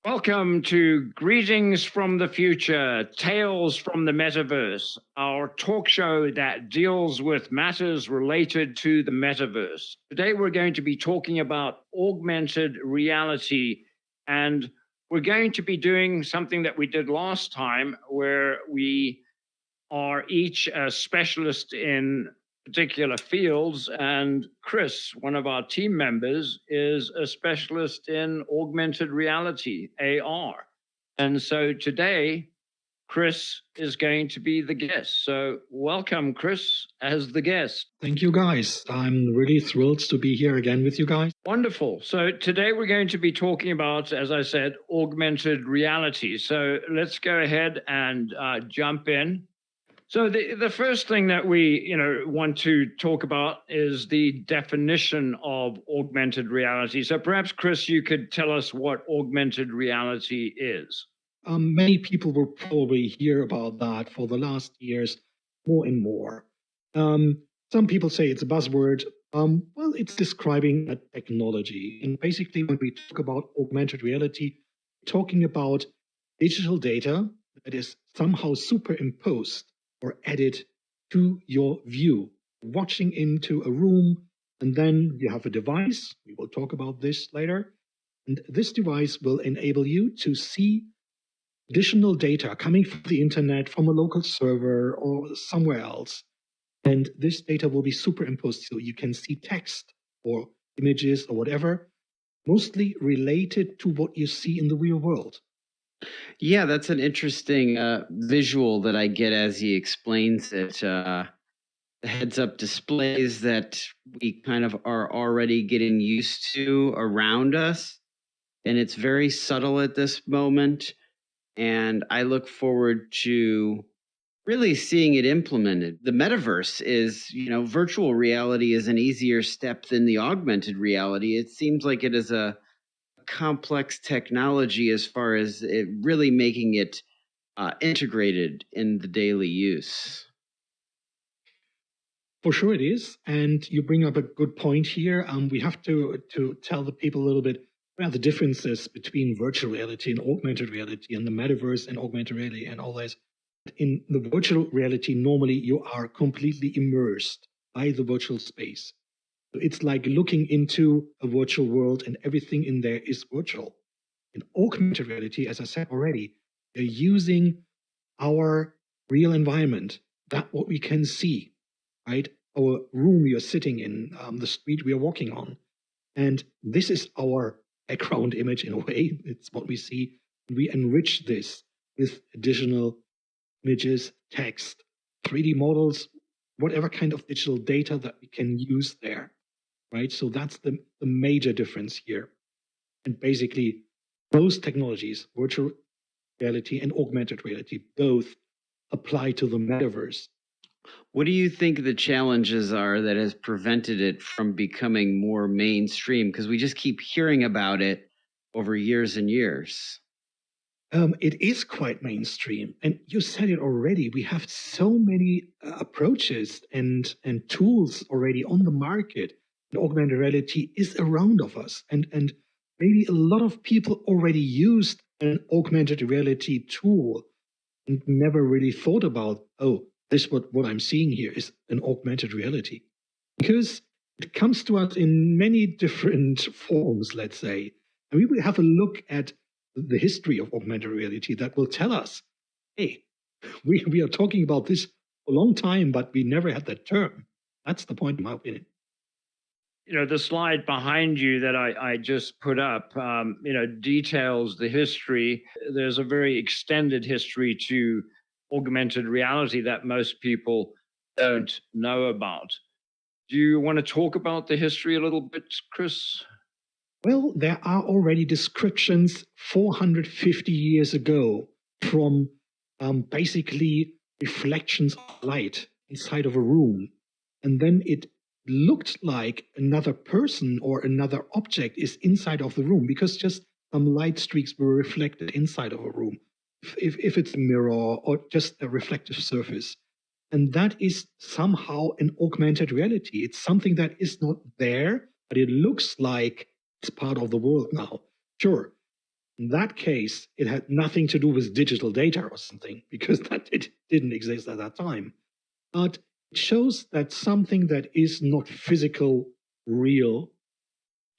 Welcome to Greetings from the Future, Tales from the Metaverse, our talk show that deals with matters related to the metaverse. Today we're going to be talking about augmented reality, and we're going to be doing something that we did last time where we are each a specialist in particular fields, and Chris, one of our team members, is a specialist in augmented reality, AR. And so today, Chris is going to be the guest. So welcome, Chris, as the guest. Thank you, guys. I'm really thrilled to be here again with you guys. Wonderful. So today we're going to be talking about, as I said, augmented reality. So let's go ahead and jump in. So the first thing that we want to talk about is the definition of augmented reality. So perhaps, Chris, you could tell us what augmented reality is. Many people will probably hear about that for the last years more and more. Some people say it's a buzzword. Well, it's describing a technology. And basically, when we talk about augmented reality, we're talking about digital data that is somehow superimposed or added to your view, watching into a room, and then you have a device. We will talk about this later. And this device will enable you to see additional data coming from the internet, from a local server or somewhere else. And this data will be superimposed so you can see text or images or whatever, mostly related to what you see in the real world. Yeah, that's an interesting visual that I get as he explains it. The heads-up displays that we kind of are already getting used to around us, and it's very subtle at this moment. And I look forward to really seeing it implemented. The metaverse is, virtual reality is an easier step than the augmented reality. It seems like it is a complex technology as far as it really making it integrated in the daily use. For sure it is. And you bring up a good point here. We have to tell the people a little bit about the differences between virtual reality and augmented reality and the metaverse and augmented reality and all this. In the virtual reality, normally you are completely immersed by the virtual space. So it's like looking into a virtual world and everything in there is virtual. In augmented reality, as I said already, you're using our real environment, that what we can see, right? Our room you're sitting in, the street we are walking on. And this is our background image in a way. It's what we see. We enrich this with additional images, text, 3D models, whatever kind of digital data that we can use there, right? So that's the major difference here. And basically, those technologies, virtual reality and augmented reality, both apply to the metaverse. What do you think the challenges are that has prevented it from becoming more mainstream? Because we just keep hearing about it over years and years. It is quite mainstream. And you said it already. We have so many approaches and tools already on the market. And augmented reality is around of us. And maybe a lot of people already used an augmented reality tool and never really thought about, oh, this what I'm seeing here is an augmented reality. Because it comes to us in many different forms, let's say. And we will have a look at the history of augmented reality that will tell us, hey, we are talking about this for a long time, but we never had that term. That's the point, in my opinion. The slide behind you that I just put up, details the history. There's a very extended history to augmented reality that most people don't know about. Do you want to talk about the history a little bit, Chris? Well, there are already descriptions 450 years ago from basically reflections of light inside of a room. And then it looked like another person or another object is inside of the room because just some light streaks were reflected inside of a room. If it's a mirror or just a reflective surface. And that is somehow an augmented reality. It's something that is not there, but it looks like it's part of the world now. Sure, in that case, it had nothing to do with digital data or something, because it didn't exist at that time. But it shows that something that is not physical, real,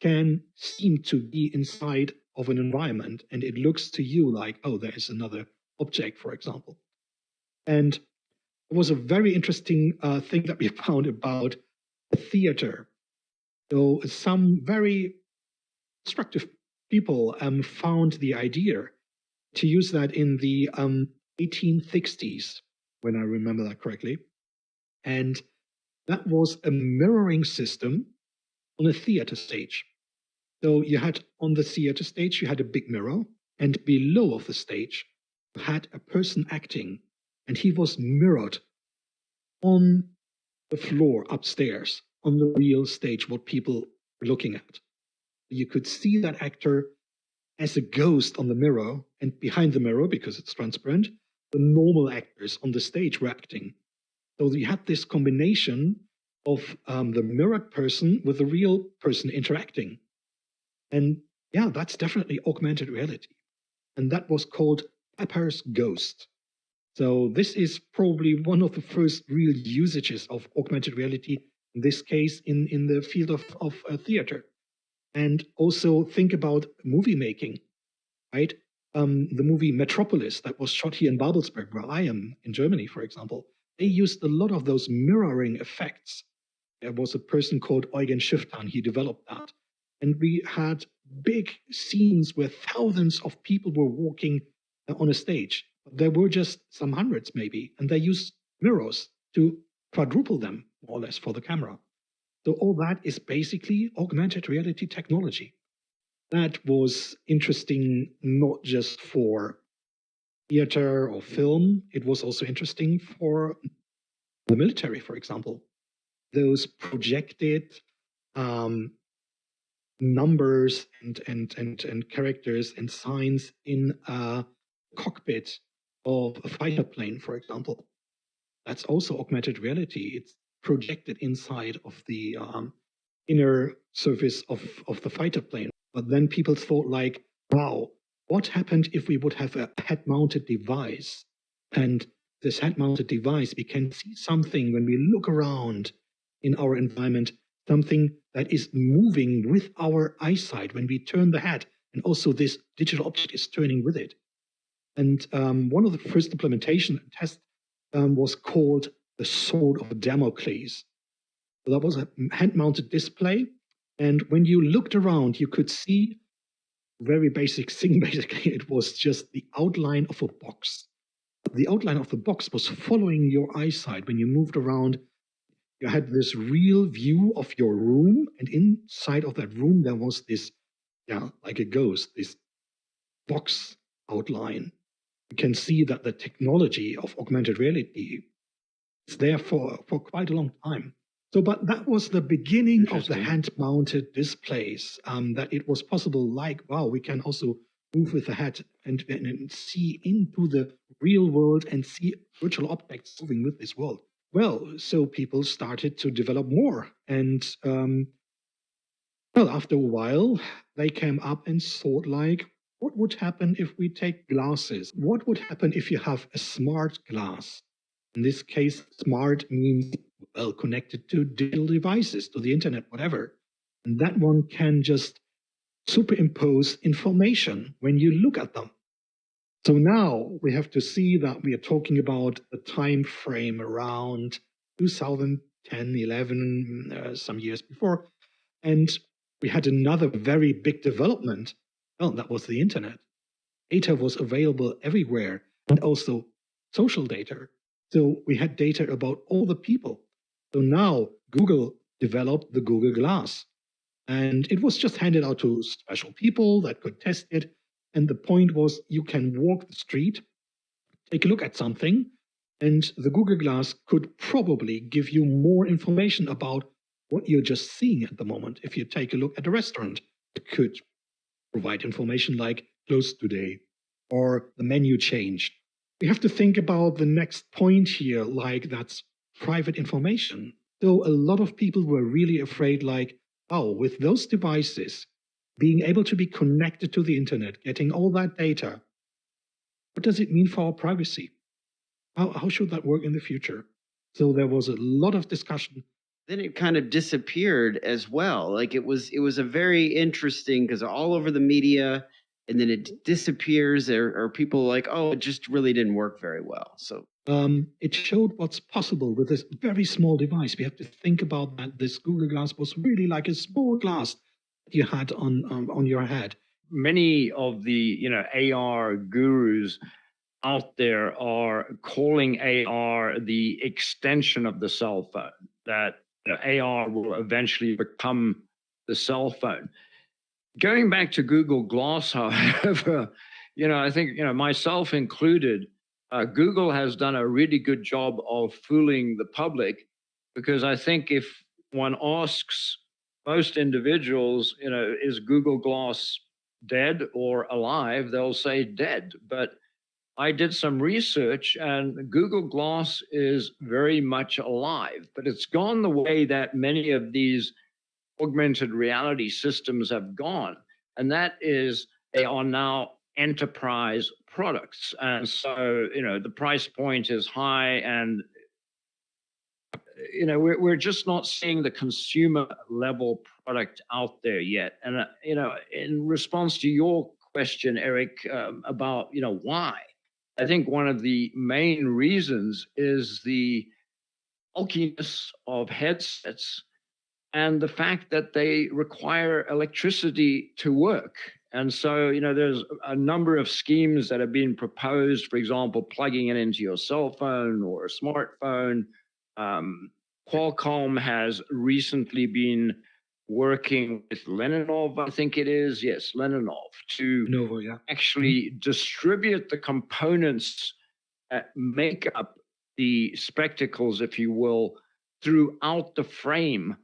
can seem to be inside of an environment, and it looks to you like, oh, there is another object, for example. And it was a very interesting thing that we found about the theater. So some very instructive people found the idea to use that in the 1860s, when I remember that correctly. And that was a mirroring system on a theater stage. So you had on the theater stage, you had a big mirror, and below of the stage, you had a person acting, and he was mirrored on the floor upstairs, on the real stage, what people were looking at. You could see that actor as a ghost on the mirror, and behind the mirror, because it's transparent, the normal actors on the stage were acting. So you had this combination of the mirrored person with the real person interacting. And yeah, that's definitely augmented reality. And that was called Pepper's Ghost. So this is probably one of the first real usages of augmented reality, in this case, in the field of theater. And also think about movie making, right? The movie Metropolis that was shot here in Babelsberg, where I am in Germany, for example, they used a lot of those mirroring effects. There was a person called Eugen Schifftan, he developed that. And we had big scenes where thousands of people were walking on a stage. There were just some hundreds, maybe, and they used mirrors to quadruple them, more or less, for the camera. So all that is basically augmented reality technology. That was interesting not just for theater or film, it was also interesting for the military, for example. Those projected um, numbers and characters and signs in a cockpit of a fighter plane, for example. That's also augmented reality. It's projected inside of the inner surface of the fighter plane. But then people thought like, wow, what happened if we would have a head-mounted device? And this head-mounted device, we can see something when we look around in our environment, something that is moving with our eyesight when we turn the head. And also this digital object is turning with it. And one of the first implementation tests was called the Sword of Damocles. So that was a hand-mounted display. And when you looked around, you could see very basic thing. Basically, it was just the outline of a box. The outline of the box was following your eyesight. When you moved around, you had this real view of your room. And inside of that room, there was this, yeah, like a ghost, this box outline. You can see that the technology of augmented reality is there for quite a long time. So, but that was the beginning of the hand-mounted displays, that it was possible, like, wow, we can also move with the head and see into the real world and see virtual objects moving with this world. Well, so people started to develop more. And well, after a while, they came up and thought like, what would happen if we take glasses? What would happen if you have a smart glass? In this case, smart means, well, connected to digital devices, to the internet, whatever. And that one can just superimpose information when you look at them. So now we have to see that we are talking about the time frame around 2010, 11, some years before. And we had another very big development. Well, that was the internet. Data was available everywhere, and also social data. So we had data about all the people. So now Google developed the Google Glass. And it was just handed out to special people that could test it. And the point was you can walk the street, take a look at something, and the Google Glass could probably give you more information about what you're just seeing at the moment. If you take a look at a restaurant, it could provide information like closed today or the menu changed. we have to think about the next point here, like that's private information. So a lot of people were really afraid, like, oh, with those devices, being able to be connected to the internet, getting all that data, what does it mean for our privacy? How should that work in the future? So there was a lot of discussion. Then it kind of disappeared as well. Like it was a very interesting because all over the media, and then it disappears, or people like, oh, it just really didn't work very well. So It showed what's possible with this very small device. We have to think about that. This Google Glass was really like a small glass that you had on your head. Many of the AR gurus out there are calling AR the extension of the cell phone. That AR will eventually become the cell phone. Going back to Google Glass, however, I think myself included, Google has done a really good job of fooling the public, because I think if one asks most individuals, is Google Glass dead or alive, they'll say dead. But I did some research, and Google Glass is very much alive, but it's gone the way that many of these augmented reality systems have gone. And that is, they are now enterprise products. And so, the price point is high, and, we're just not seeing the consumer level product out there yet. And, in response to your question, Eric, about, why, I think one of the main reasons is the bulkiness of headsets and the fact that they require electricity to work. And so, there's a number of schemes that have been proposed, for example, plugging it into your cell phone or a smartphone. Qualcomm has recently been working with Leninov, I think it is, yes, Leninov, to actually distribute the components that make up the spectacles, if you will, throughout the frame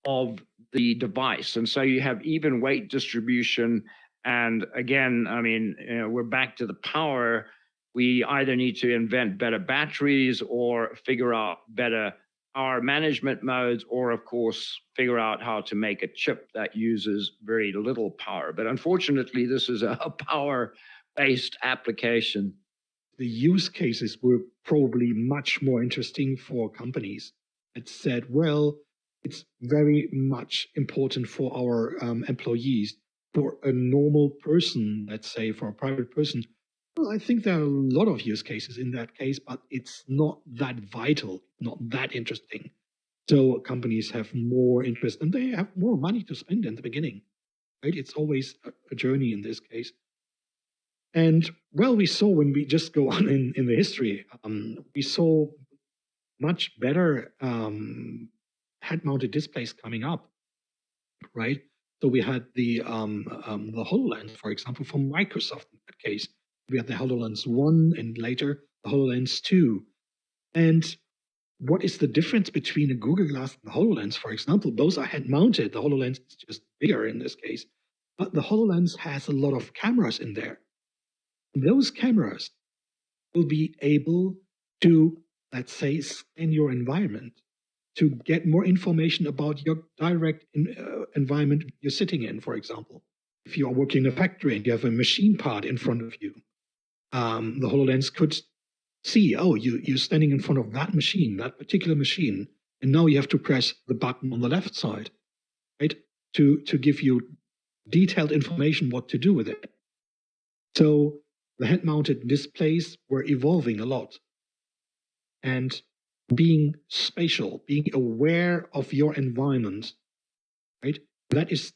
of the device. And so you have even weight distribution. And again, I mean, we're back to the power. We either need to invent better batteries or figure out better power management modes, or of course, figure out how to make a chip that uses very little power. But unfortunately, this is a power-based application. The use cases were probably much more interesting for companies that said, well, it's very much important for our employees. For a normal person, let's say for a private person, well, I think there are a lot of use cases in that case, but it's not that vital, not that interesting. So companies have more interest and they have more money to spend in the beginning, right? It's always a journey in this case. And well, we saw when we just go on in the history, we saw much better head-mounted displays coming up, right? So we had the HoloLens, for example, from Microsoft in that case. We had the HoloLens 1 and later the HoloLens 2. And what is the difference between a Google Glass and the HoloLens, for example? Both are head-mounted. The HoloLens is just bigger in this case. But the HoloLens has a lot of cameras in there. Those cameras will be able to, let's say, scan your environment to get more information about your direct environment you're sitting in, for example. If you are working in a factory and you have a machine part in front of you, the HoloLens could see, oh, you're standing in front of that machine, that particular machine, and now you have to press the button on the left side, right, to give you detailed information what to do with it. So the head-mounted displays were evolving a lot. And being spatial, being aware of your environment, right? That is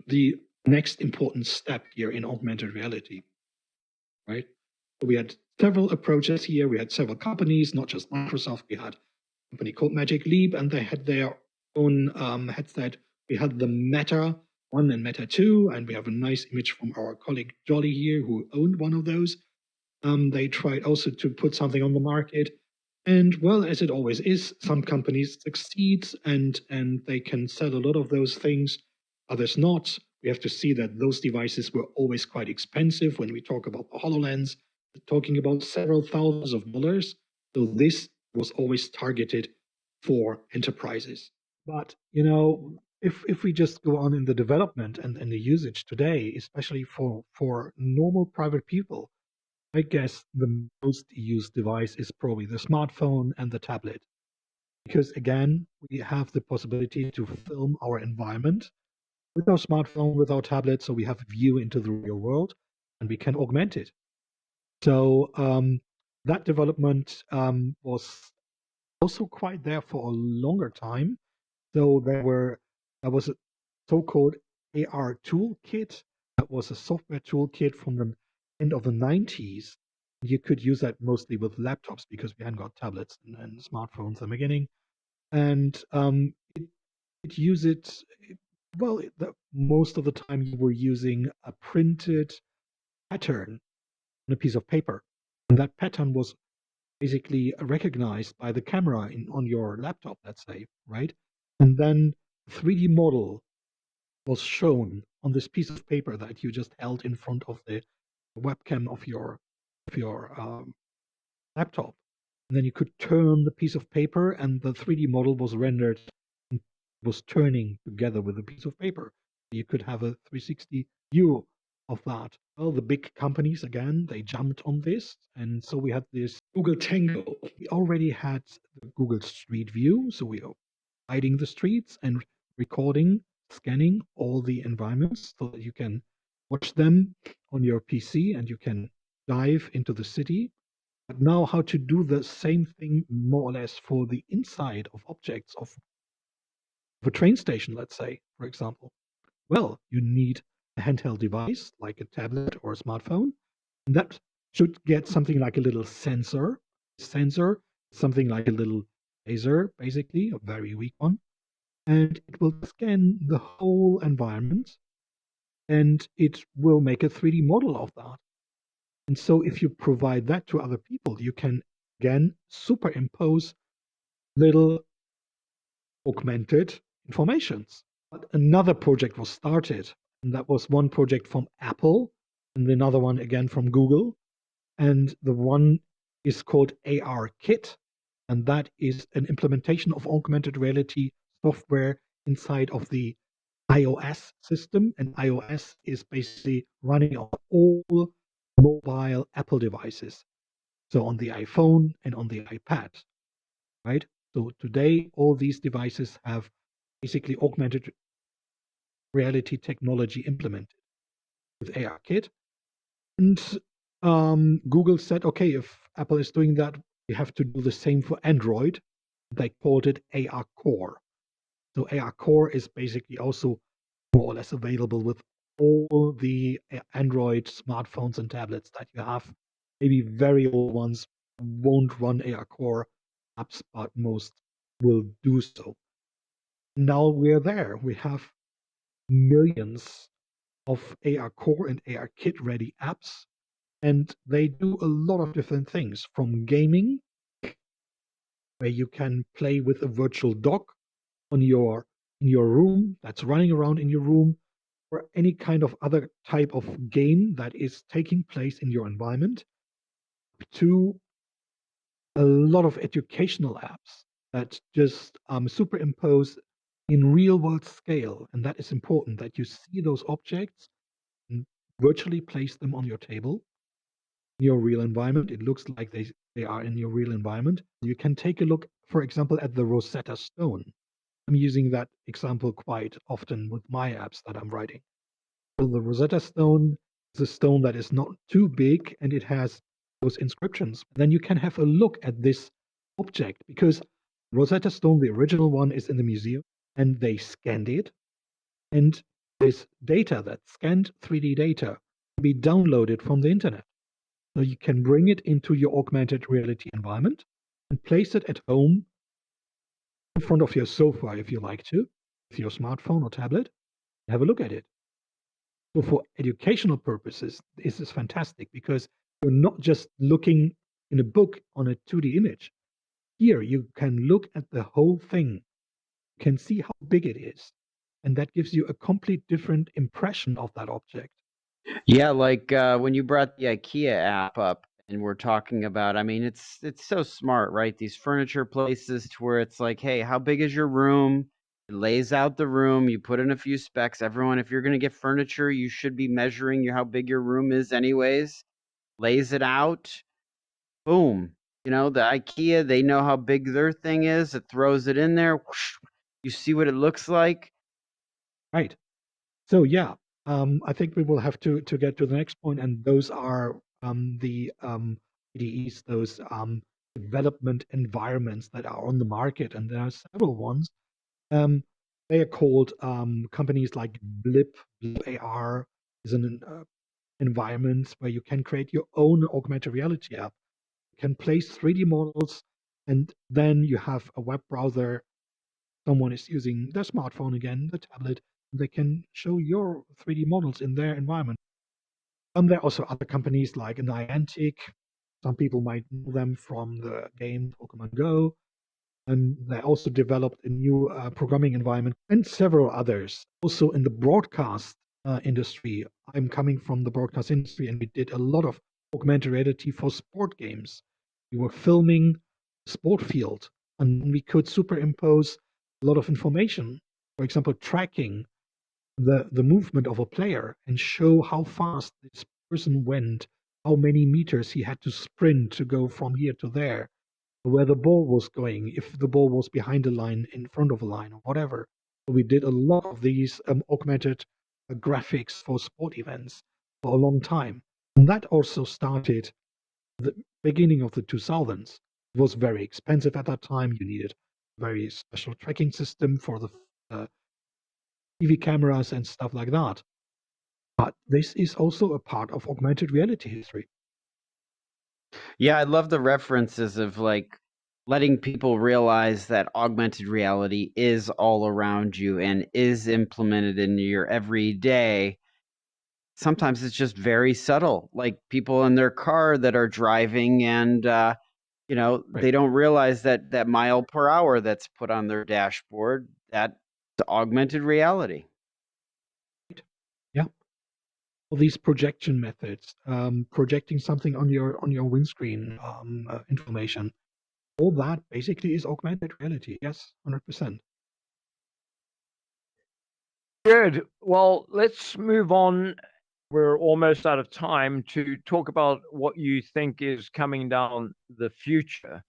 the next important step here in augmented reality, right? So we had several approaches here. We had several companies, not just Microsoft. We had a company called Magic Leap, and they had their own headset. We had the Meta 1 and Meta 2, and we have a nice image from our colleague Jolly here, who owned one of those. They tried also to put something on the market. And well, as it always is, some companies succeed and they can sell a lot of those things, others not. We have to see that those devices were always quite expensive when we talk about the HoloLens. talking about several thousands of dollars. So this was always targeted for enterprises. But if we just go on in the development and the usage today, especially for normal private people, I guess the most used device is probably the smartphone and the tablet. Because again, we have the possibility to film our environment with our smartphone, with our tablet, so we have a view into the real world and we can augment it. So that development was also quite there for a longer time. So there was a so-called AR toolkit. That was a software toolkit from the end of the 90s. You could use that mostly with laptops because we hadn't got tablets and smartphones in the beginning. And it used it, well, most of the time you were using a printed pattern on a piece of paper. And that pattern was basically recognized by the camera on your laptop, let's say, right? And then 3D model was shown on this piece of paper that you just held in front of the webcam of your laptop. And then you could turn the piece of paper, and the 3D model was rendered and was turning together with a piece of paper. You could have a 360 view of that. Well, the big companies again, they jumped on this, and so we had this Google Tango. We already had the Google Street View, so we are hiding the streets and recording, scanning all the environments so that you can watch them on your PC and you can dive into the city. But now, how to do the same thing more or less for the inside of objects of a train station, let's say, for example? Well, you need a handheld device like a tablet or a smartphone, and that should get something like a little sensor. Sensor, something like a little laser, basically, a very weak one, and it will scan the whole environment and it will make a 3D model of that. And so if you provide that to other people, you can again superimpose little augmented informations. But another project was started, and that was one project from Apple and another one again from Google. And the one is called AR Kit, and that is an implementation of augmented reality software inside of the iOS system. And iOS is basically running on all mobile Apple devices. So on the iPhone and on the iPad, right? So today, all these devices have basically augmented reality technology implemented with ARKit. And Google said, okay, if Apple is doing that, we have to do the same for Android. They called it AR Core. So AR Core is basically also more or less available with all the Android smartphones and tablets that you have. Maybe very old ones won't run AR Core apps, but most will do so. Now we're there. We have millions of AR Core and AR Kit ready apps, and they do a lot of different things from gaming, where you can play with a virtual dog on your room that's running around in your room, or any kind of other type of game that is taking place in your environment, to a lot of educational apps that just superimpose in real world scale. And that is important that you see those objects and virtually place them on your table in your real environment. It looks like they are in your real environment. You can take a look, for example, at the Rosetta Stone. I'm using that example quite often with my apps that I'm writing. So the Rosetta Stone is a stone that is not too big and it has those inscriptions. Then you can have a look at this object because Rosetta Stone, the original one, is in the museum and they scanned it. And this data, that scanned 3D data, can be downloaded from the internet. So you can bring it into your augmented reality environment and place it at home in front of your sofa if you like to, with your smartphone or tablet, and have a look at it. So for educational purposes, this is fantastic because you're not just looking in a book on a 2D image. Here you can look at the whole thing, can see how big it is, and that gives you a complete different impression of that object. Yeah, like when you brought the IKEA app up, and we're talking about, I mean, it's so smart, right? These furniture places to where it's like, hey, how big is your room? It lays out the room, you put in a few specs. Everyone, if you're going to get furniture, you should be measuring how big your room is anyways. Lays it out. Boom. You know, the IKEA, they know how big their thing is. It throws it in there. Whoosh, you see what it looks like. Right. So yeah, I think we will have to get to the next point, and those are the IDEs, those development environments that are on the market, and there are several ones. Um, they are called companies like Blip. Blip AR is an environment where you can create your own augmented reality app. You can place 3D models, and then you have a web browser. Someone is using their smartphone again, the tablet, they can show your 3D models in their environment. There are also other companies like Niantic. Some people might know them from the game Pokemon Go. And they also developed a new programming environment and several others. Also in the broadcast industry, I'm coming from the broadcast industry, and we did a lot of augmented reality for sport games. We were filming the sport field, and we could superimpose a lot of information. For example, tracking the movement of a player and show how fast this person went, how many meters he had to sprint to go from here to there, where the ball was going, if the ball was behind a line, in front of a line, or whatever. So we did a lot of these augmented graphics for sport events for a long time. And that also started the beginning of the 2000s. It was very expensive at that time. You needed a very special tracking system for the TV cameras and stuff like that. But this is also a part of augmented reality history. Yeah, I love the references of like letting people realize that augmented reality is all around you and is implemented in your everyday. Sometimes it's just very subtle, like people in their car that are driving and Right. they don't realize that that mile per hour that's put on their dashboard, that's augmented reality. Yeah. All these projection methods, projecting something on your windscreen information, all that basically is augmented reality. Yes, 100%. Good. Well, let's move on. We're almost out of time to talk about what you think is coming down the future.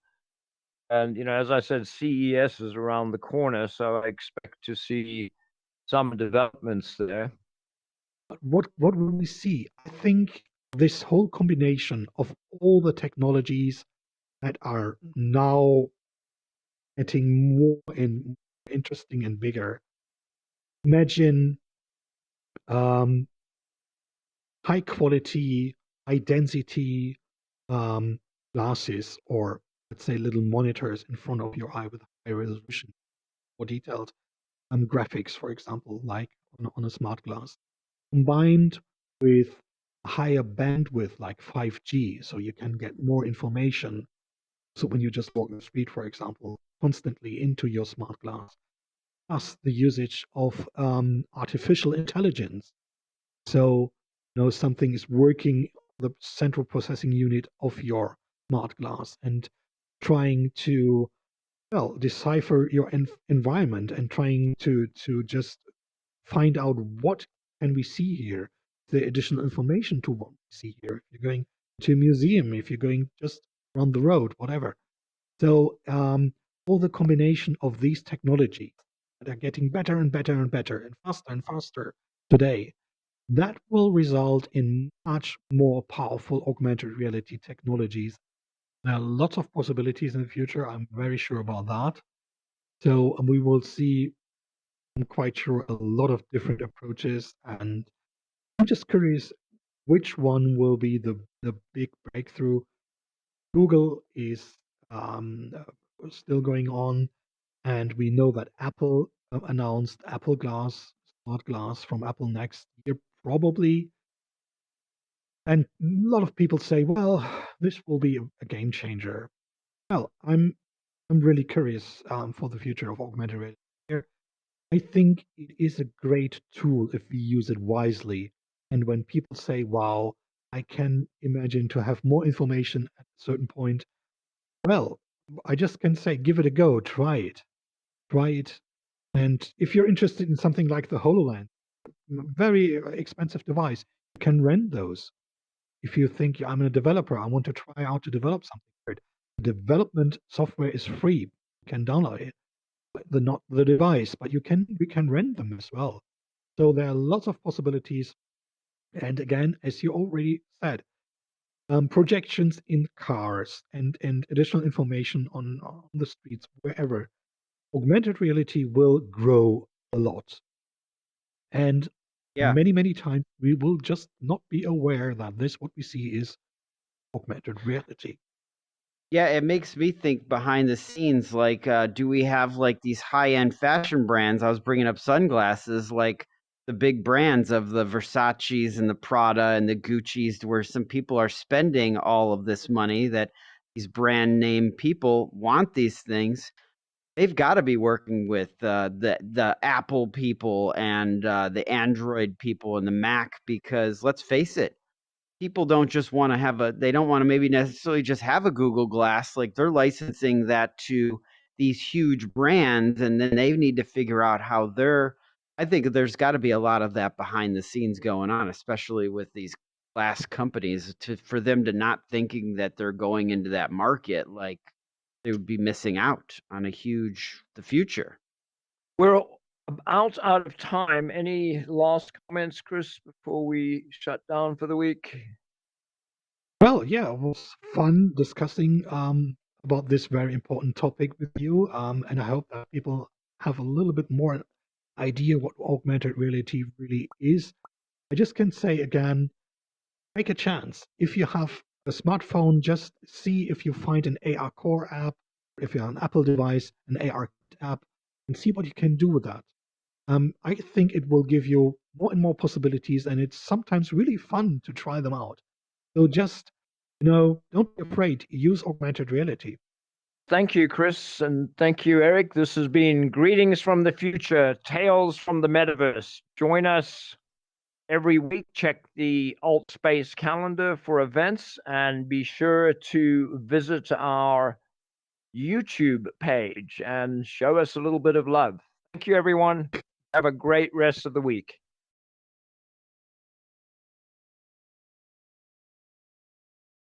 And, as I said, CES is around the corner, so I expect to see some developments there. What will we see? I think this whole combination of all the technologies that are now getting more and more interesting and bigger. Imagine um, high quality, high density um, glasses, or let's say little monitors in front of your eye with high resolution, more detailed graphics, for example, like on a smart glass, combined with higher bandwidth like 5G, so you can get more information. So when you just walk the street, for example, constantly into your smart glass, plus the usage of artificial intelligence. So, something is working the central processing unit of your smart glass and trying to, well, decipher your environment and trying to just find out what can we see here, the additional information to what we see here. If you're going to a museum, if you're going just around the road, whatever. So all the combination of these technologies that are getting better and better and faster today, that will result in much more powerful augmented reality technologies. There are lots of possibilities in the future. I'm very sure about that. So we will see, I'm quite sure, a lot of different approaches. And I'm just curious which one will be the big breakthrough. Google is still going on. And we know that Apple announced Apple Glass, smart glass from Apple next year, probably. And a lot of people say, well, this will be a game changer. Well, I'm really curious for the future of augmented reality. Here, I think it is a great tool if we use it wisely. And when people say, wow, I can imagine to have more information at a certain point. Well, I just can say, give it a go, try it. Try it. And if you're interested in something like the HoloLens, very expensive device, you can rent those. If you think I'm a developer, I want to try out to develop something great. The development software is free. You can download it, not the device, but we can rent them as well. So there are lots of possibilities. And again, as you already said, projections in cars and additional information on the streets, wherever. Augmented reality will grow a lot. And Yeah. many times we will just not be aware that this, what we see, is augmented reality. Yeah, it makes me think behind the scenes, like, do we have like these high-end fashion brands? I was bringing up sunglasses, like the big brands of the Versace's and the Prada and the Gucci's, where some people are spending all of this money that these brand name people want these things. They've got to be working with the Apple people and the Android people and the Mac, because let's face it, people don't just want to have they don't want to maybe necessarily just have a Google Glass. Like, they're licensing that to these huge brands, and then they need to figure out how they're I think there's got to be a lot of that behind the scenes going on, especially with these glass companies, for them to not thinking that they're going into that market, like they would be missing out on the future. We're about out of time. Any last comments, Chris, before we shut down for the week? Well, yeah, it was fun discussing about this very important topic with you, and I hope that people have a little bit more idea what augmented reality really is. I just can say again, take a chance. If you have a smartphone, just see if you find an AR Core app, if you're an Apple device, an AR app, and see what you can do with that. I think it will give you more and more possibilities, and it's sometimes really fun to try them out. So just, don't be afraid. Use augmented reality. Thank you, Chris, and thank you, Eric. This has been Greetings from the Future, Tales from the Metaverse. Join us every week. Check the Alt Space calendar for events, and be sure to visit our YouTube page and show us a little bit of love. Thank you, everyone. Have a great rest of the week.